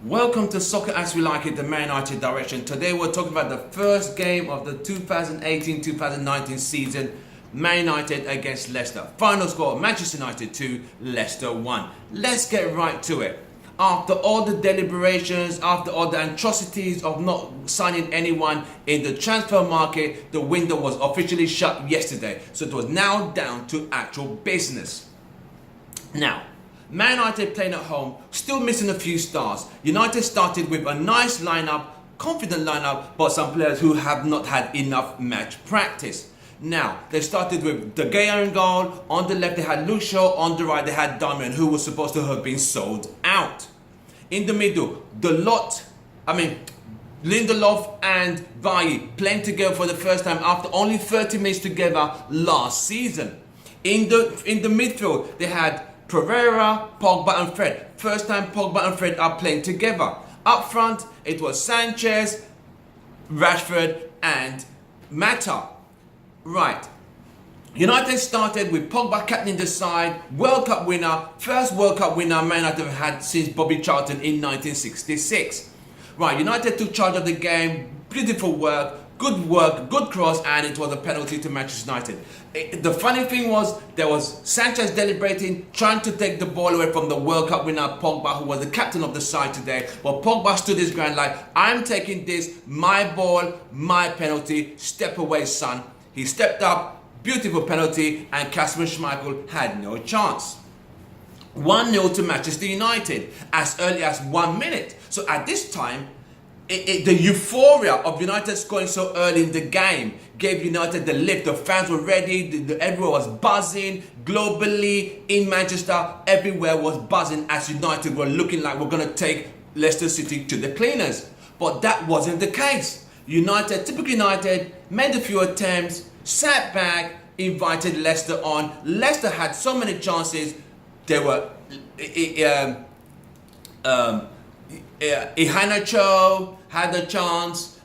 Welcome to Soccer As We Like It, the Man United direction. Today we're talking about the first game of the 2018-2019 season, Man United against Leicester. Final score, Manchester United 2, Leicester 1. Let's get right to it. After all the deliberations, after all the atrocities of not signing anyone in the transfer market, the window was officially shut yesterday. So it was now down to actual business. Now, Man United playing at home, still missing a few stars. United started with a nice lineup, confident lineup, but some players who have not had enough match practice. Now, they started with De Gea in goal. On the left, they had Luke Shaw. On the right, they had Damian, who was supposed to have been sold out. In the middle, Lindeloff and Bialy playing together for the first time after only 30 minutes together last season. In the midfield, they had Pereira, Pogba and Fred. First time Pogba and Fred are playing together. Up front, it was Sanchez, Rashford and Manutd. Right. United started with Pogba captaining the side, World Cup winner, first World Cup winner Man United have had since Bobby Charlton in 1966. Right, United took charge of the game, beautiful work, good cross, and it was a penalty to Manchester United. The funny thing was, there was Sanchez deliberating, trying to take the ball away from the World Cup winner Pogba, who was the captain of the side today. But Pogba stood his ground like, I'm taking this, my ball, my penalty, step away son. He stepped up, beautiful penalty, and Kasper Schmeichel had no chance. 1-0 to Manchester United as early as 1 minute. So at this time, the euphoria of United scoring so early in the game gave United the lift. The fans were ready, everyone was buzzing. Globally, in Manchester, everywhere was buzzing as United were looking like we're going to take Leicester City to the cleaners. But that wasn't the case. Typical United, made a few attempts, sat back, invited Leicester on. Leicester had so many chances. They were Iheanacho had a chance.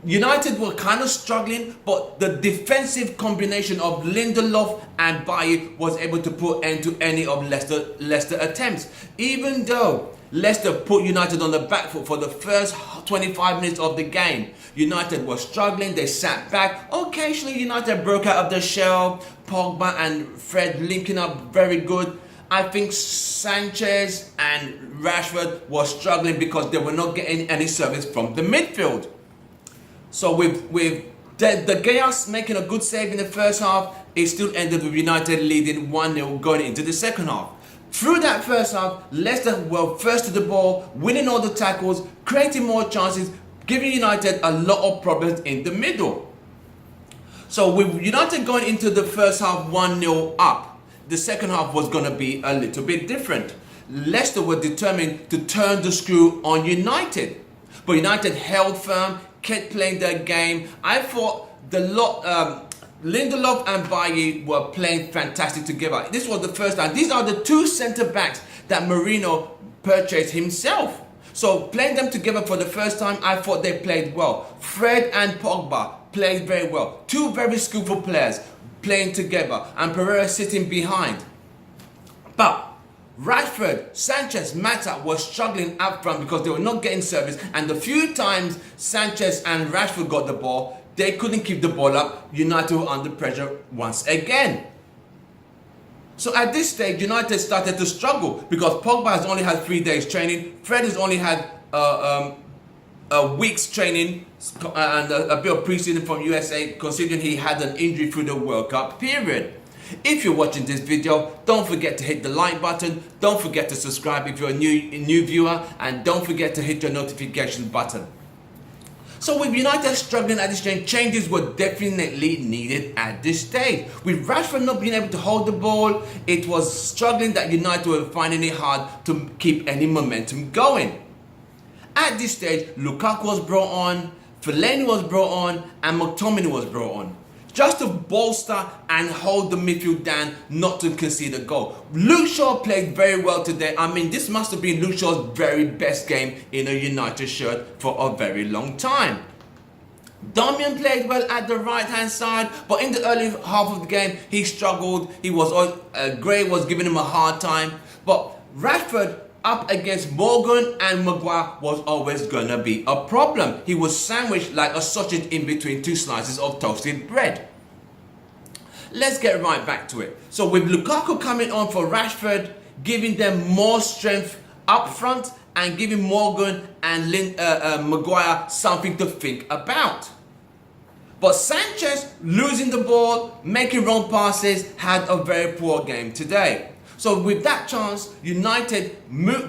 United were kind of struggling, but the defensive combination of Lindelof and Bialy was able to put end to any of Leicester attempts. Even though Leicester put United on the back foot for the first 25 minutes of the game, United were struggling, they sat back. Occasionally United broke out of the shell. Pogba and Fred linking up very good. I think Sanchez and Rashford were struggling because they were not getting any service from the midfield. So with De Gea making a good save in the first half, it still ended with United leading 1-0 going into the second half. Through that first half, Leicester were first to the ball, winning all the tackles, creating more chances, giving United a lot of problems in the middle. So with United going into the first half 1-0 up, the second half was going to be a little bit different. Leicester were determined to turn the screw on United. But United held firm, kept playing their game. I thought Lindelof and Bialy were playing fantastic together. This was the first time. These are the two centre-backs that Mourinho purchased himself. So playing them together for the first time, I thought they played well. Fred and Pogba played very well. Two very skillful players playing together, and Pereira sitting behind. But Rashford, Sanchez, Manutd were struggling up front because they were not getting service, and the few times Sanchez and Rashford got the ball, they couldn't keep the ball up. United were under pressure once again. So at this stage, United started to struggle because Pogba has only had 3 days training, Fred has only had a week's training and a bit of preseason from USA, considering he had an injury through the World Cup period. If you're watching this video, don't forget to hit the like button, don't forget to subscribe if you're a new viewer, and don't forget to hit your notification button. So with United struggling at this stage, changes were definitely needed at this stage. With Rashford not being able to hold the ball, it was struggling that United were finding it hard to keep any momentum going. At this stage, Lukaku was brought on, Fellaini was brought on, and McTominay was brought on, just to bolster and hold the midfield down, not to concede a goal. Luke Shaw played very well today. I mean, this must have been Luke Shaw's very best game in a United shirt for a very long time. Damian played well at the right hand side, but in the early half of the game, he struggled. Gray was giving him a hard time. But Rashford up against Morgan and Maguire was always going to be a problem. He was sandwiched like a sausage in between two slices of toasted bread. Let's get right back to it. So with Lukaku coming on for Rashford, giving them more strength up front and giving Morgan and Maguire something to think about. But Sanchez, losing the ball, making wrong passes, had a very poor game today. So with that chance, United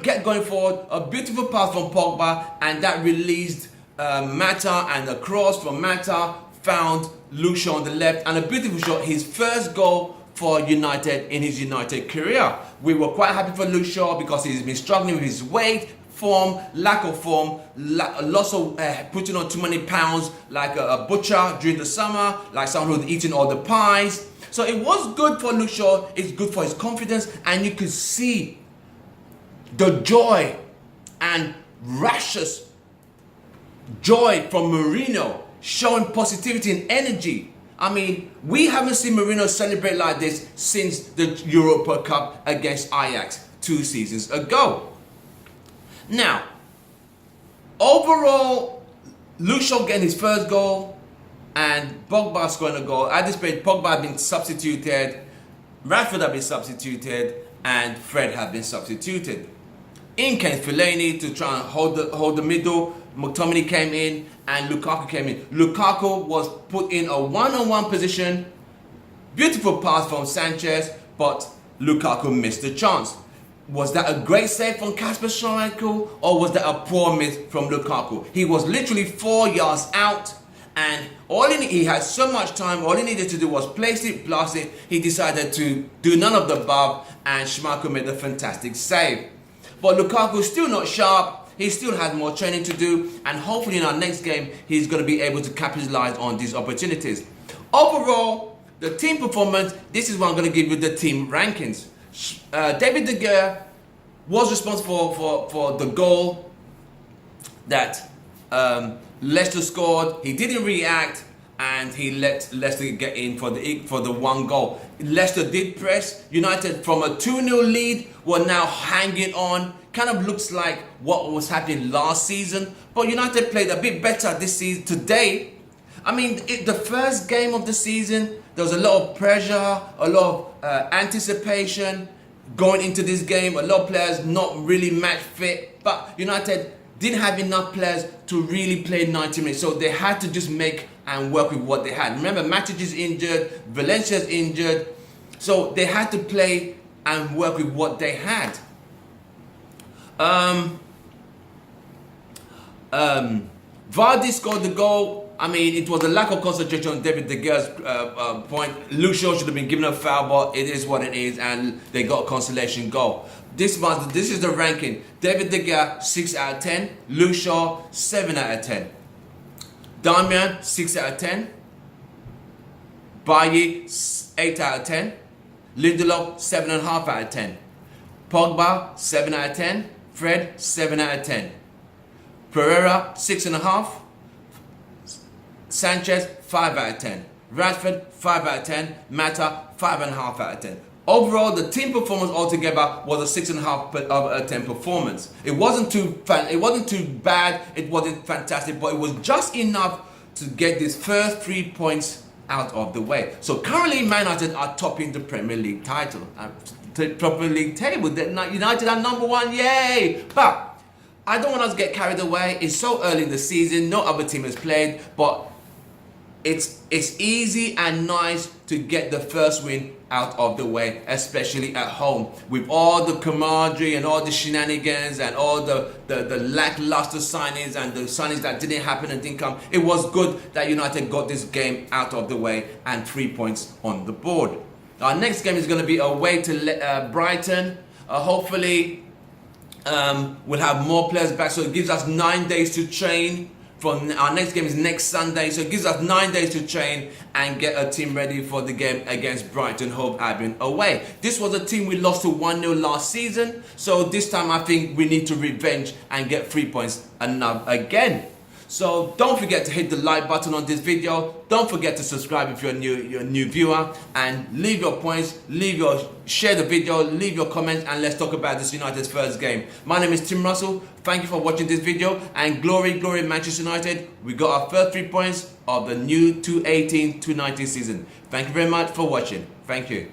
get going forward, a beautiful pass from Pogba, and that released Mata, and the cross from Mata found Luke Shaw on the left, and a beautiful shot, his first goal for United in his United career. We were quite happy for Luke Shaw because he's been struggling with his weight, form, lack of form, lots of putting on too many pounds, like a butcher during the summer, like someone who's eating all the pies. So it was good for Luke Shaw, it's good for his confidence, and you could see the joy and righteous joy from Mourinho, showing positivity and energy. I mean, we haven't seen Mourinho celebrate like this since the Europa Cup against Ajax 2 seasons ago. Now, overall, Luke Shaw getting his first goal and Pogba scoring a goal. At this point, Pogba had been substituted, Rashford had been substituted, and Fred had been substituted. In came Fellaini to try and hold the middle. McTominay came in and Lukaku came in. Lukaku was put in a one-on-one position. Beautiful pass from Sanchez, but Lukaku missed the chance. Was that a great save from Kasper Schmeichel, or was that a poor miss from Lukaku? He was literally 4 yards out, and he had so much time. All he needed to do was place it, blast it. He decided to do none of the above, and Schmeichel made a fantastic save. But Lukaku still not sharp. He still has more training to do, and hopefully in our next game, he's going to be able to capitalize on these opportunities. Overall, the team performance, this is what I'm going to give you the team rankings. David De Gea was responsible for the goal that Leicester scored. He didn't react, and he let Leicester get in for the one goal. Leicester did press. United, from a 2-0 lead, were now hanging on. Kind of looks like what was happening last season, but United played a bit better this season today. I mean, the first game of the season, there was a lot of pressure, a lot of anticipation going into this game. A lot of players not really match fit, but United didn't have enough players to really play 90 minutes, so they had to just make and work with what they had. Remember, Manutd is injured, Valencia's injured, so they had to play and work with what they had. Vardy scored the goal. I mean, it was a lack of concentration on David De Gea's point. Luke Shaw should have been given a foul, but it is what it is, and they got a consolation goal. This is the ranking. David De Gea, 6 out of 10. Luke Shaw, 7 out of 10. Damian, 6 out of 10. Bialy, 8 out of 10. Lindelof, 7.5 out of 10. Pogba, 7 out of 10. Fred, 7 out of 10. Pereira, 6.5. Sanchez, 5 out of 10. Rashford, 5 out of 10. Mata, 5.5 out of 10. Overall, the team performance altogether was a 6.5 out of 10 performance. It wasn't too bad, it wasn't fantastic, but it was just enough to get these first 3 points out of the way. So currently, Man United are topping the Premier League title. Premier League table. United are number 1, yay! But I don't want us to get carried away. It's so early in the season, no other team has played, but it's easy and nice to get the first win out of the way, especially at home. With all the camaraderie and all the shenanigans and all the lackluster signings and the signings that didn't happen and didn't come, it was good that United got this game out of the way and 3 points on the board. Our next game is going to be away to Brighton. Hopefully, we'll have more players back, so it gives us 9 days to train. From our next game is next Sunday, so it gives us 9 days to train and get a team ready for the game against Brighton Hove Albion away. This was a team we lost to 1-0 last season, so this time I think we need to revenge and get 3 points again. So don't forget to hit the like button on this video. Don't forget to subscribe if you're a new viewer, and leave your points, share the video, leave your comments, and let's talk about this United's first game. My name is Tim Russell. Thank you for watching this video, and glory Manchester United. We got our first 3 points of the new 2018-2019 season. Thank you very much for watching. Thank you.